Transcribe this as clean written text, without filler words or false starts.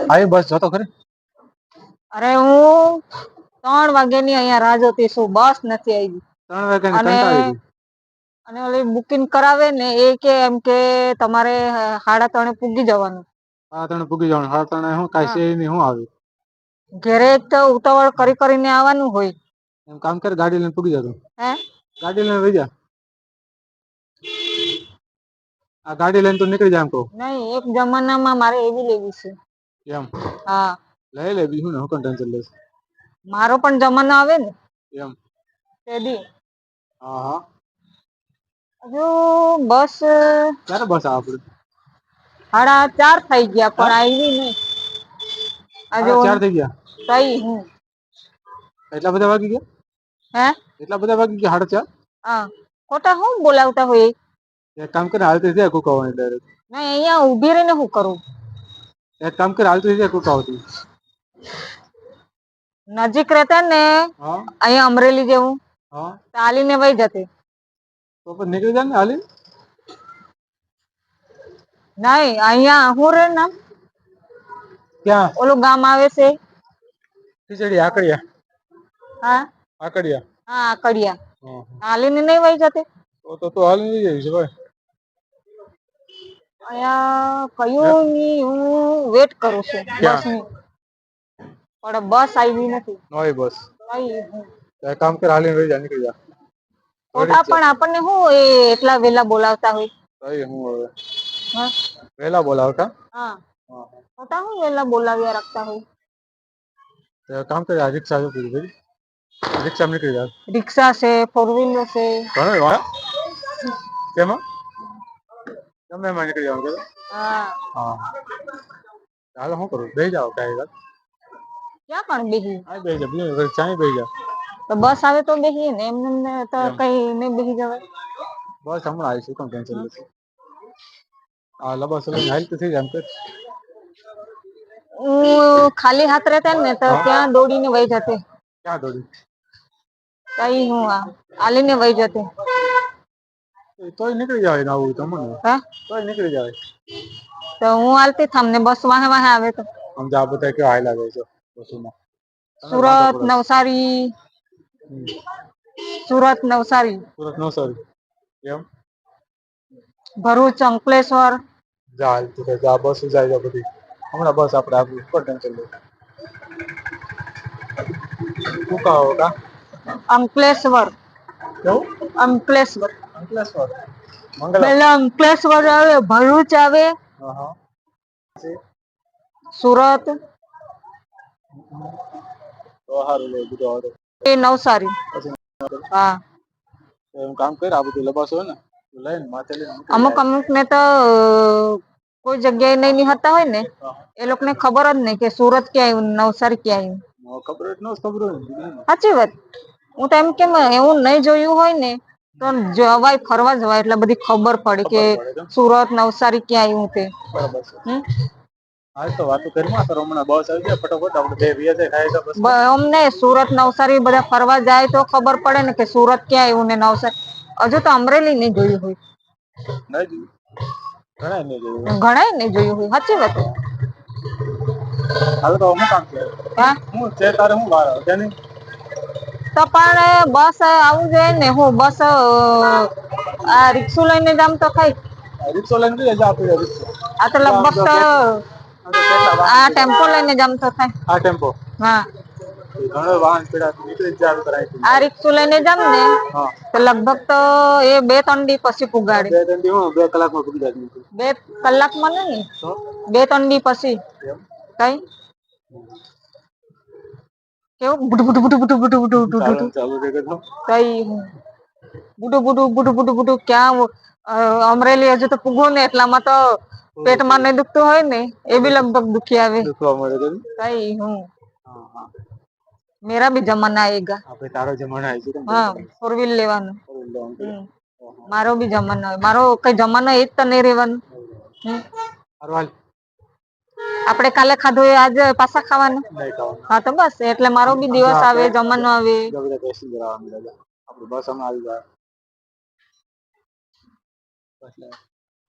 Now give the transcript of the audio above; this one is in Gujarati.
આવી બસ જતો ખરી. અરે હું 3 વાગ્યાની અહીંયા રાહ જોતી છું, બસ નથી આવી. 3 વાગ્યાની અને કંટાળી ગઈ. અને ઓલી બુકિંગ કરાવે ને એ કે એમ કે તમારે 3:30 પૂગી જવાનું. 3:30 પૂગી જવાનું. 3:30 શું કાંઈ છે નહીં, શું આવે ઘેરે એક તો ઉતાવળ કરીને આવવાનું હોય. એમ કામ કરે, ગાડી લઈને પૂગી જતો. હે ગાડી લઈને વઈ જા. આ ગાડી લઈને તું નીકળી જા એમ કહું. નહીં, એક જમાનામાં મારે એવી લેવી છે. એમ હા લઈ લે, બીજું ને હું ટેન્શન લઈશ. મારો પણ જમાનો આવે ને એમ. તેદી. હા હા. હજુ બસ ક્યારે બસ આવે આપડે? 4:30 થઈ ગયા હા પણ આવી નહીં. આજે 4:30 થઈ ગયા. કઈ હું એટલા બધા વાગી ગયા? હે એટલા બધા વાગી ગયા? 4:30? હા, ખોટા હું બોલાવતા હોય. એક કામ કરે, હાલતી જાય કુકાવાની ડાયરેક્ટ. નહીં, અહીંયા ઉભી રહીને શું કરું? એક કામ કરે, હાલતી જાય કુકાવાથી. નજીક રહેતા ને હા અહીંયા અમરેલી જેવું, હા ચાલીને વઈ જતે. તો પછી નીકળી જા ને હાલી. નહીં, અહીંયા હું રે નામ ક્યાં? ઓલું ગામ આવે છે. ખીચડી આકડિયા. હા આકડિયા. હા, આકડિયા. હા હાલીને નહીં વઈ જતે. તો હાલીને વઈ જઈશ ભાઈ. અહીંયા કયું ની હું વેટ કરું છું બસની. પણ બસ આવી નથી. નવી બસ. કઈ એક કામ કર, હાલીને વઈ જા, નીકળી જા. ખોટા પણ આપણને શું એટલા વેલા બોલાવતા હોય. કઈ હું હવે હા વેલા બોલાવતા. હા, ખોટા હું વેલા બોલાવ્યા રાખતા હોય. કામ કરે, આ રિક્ષા જતી રહી ભાઈ. રિક્ષામાં નીકળી જા. રિક્ષા છે, 4 વ્હીલર છે. ઘણું વાહ. કેમાં? ગમે એમાં નીકળી જવાનું કે. હા. હા. હાલો શું કરું? બેસી જાવ કાંઈ વાત. ક્યાં પણ બેહી? હા બેસી જા, ચાય બેસી જા. તો બસ આવે તો બેસીએ ને, એમને તો એમ કઈ નહીં બેસી જવાય. બસ હમણાં આવીશું, કોણ ટેન્શન લેશે. હા, લબા સબા હાલતી થઈ જાય એમ કર. હું ખાલી હાથ રહેતા ને તો ત્યાં દોડીને વહી જતી. ક્યાં દોડી? કઈ હું હાલીને વહી જતી. તોય નીકળી જવાય ને, આવું તમને હા તોય નીકળી જવાય. તો હું હાલતી થામ ને બસ વાહે વાહે આવે તો. આમ તો આ બધા કેવા હાલ્યા જાય છે બસોમાં. તને જ વાંધો સુરત, પડે નવસારી. સુરત, નવસારી. સુરત, નવસારી એમ. ભરૂચ, અંકલેશ્વર. જા હાલતી જા, બસ જાય છે બધી. હમણાં બસ આપડે આપી, કોણ ટેન્શન લે. શું કહો કા? અંકલેશ્વર. કેવું? અંકલેશ્વર. અંકલેશ્વર. મંગલા પેલા અંકલેશ્વર આવે, ભરૂચ આવે. હા હા. સુરત. તો હારું લે બીજું હવે. એ નવસારી હા. એમ કામ કર, આ બધું લબાસ હોય ને લઈને માથે લઈને નીકળી અમુક જાય. અમુક ને તો કોઈ જગ્યાએ નહીં નિહાળતા હોય ને. એ લોકો ને ખબર જ નહીં કે સુરત ક્યાં આવ્યું, નવસારી ક્યાં આવ્યું. ખબર જ ન ખબર હોય ને. સાચી વાત. હું તો એમ કેમ એવું નહીં જોયું હોય ને તો જવાય, ફરવા જવાય એટલે બધી ખબર પડે કે તો સુરત, નવસારી ક્યાં આવ્યું તે. બરાબર છે. હા તો વાતો કરીમાં તો હમણાં બસ આવી જાય ફટોફટ આપણે બે વ્યાજે ખાય તો બસ માં. અમને સુરત, નવસારી બધા ફરવા જાય તો ખબર પડે ને કે સુરત ક્યાં આવ્યું ને નવસારી. હજુ તો અમરેલી નહીં જોયું હોય. નહીં જોયું, ઘણાય નહીં જોયું. ઘણાય ને જોયું હોય, સાચી વાત. હાલો તો હું કામ છે? હા હું છે તારે હું વાર તેની. તો પણ બસ આવું જોઈએ ને, હું બસ આ રિક્ષુ લઈને જામ તો થાય. રિક્ષો લઈને જઈ આપી રિક્ષો આ તો લગભગ તો કેટલા વાહન આ પીડા ટેમ્પો લઈને જામ તો થાય. આ ટેમ્પો હા. ઘણો વાહન પીડા નીકળી જ જાય આ રિક્ષુ લઈને જામ ને હા તો લગભગ તો એ 2-3 દી પછી પુગાડે. 2 કલાકમાં પૂરી જાય. 2 કલાકમાં નહીં, તો 2-3 દી પછી એમ કઈ. કેવું બુટુ બુટુ બુટુ બુટુ બુટુ બુટુ બુટુ બુટુ ચાલવાનું ચાલુ થઈ ગયું કઈ બુટુ બુટુ બુટુ બુટુ બુટુ ક્યાં અમરેલી હજુ તો પૂગો ને એટલામાં તો પેટમાં નહીં દુખતું હોય ને એ બી લગભગ દુખી આવે. દુખવા મળે. કઈ હું હા હા. મેરા ભી જમાના આયેગા. આપણે તારો જમાનો આવી છે હા, 4 વ્હીલ લેવાનું. કેમ મારો બી જમાનો હોય, મારો કઈ જમાનો એજ તો નહીં રેવાનું. હારું હાલ. આપડે કાલે ખાધું એ આજે પાછા ખાવાનું. નહીં ખાવાનું હા તો બસ એટલે મારો બી દિવસ આવે, જમાનો આવે. આપડે બસ માં આવી જાય.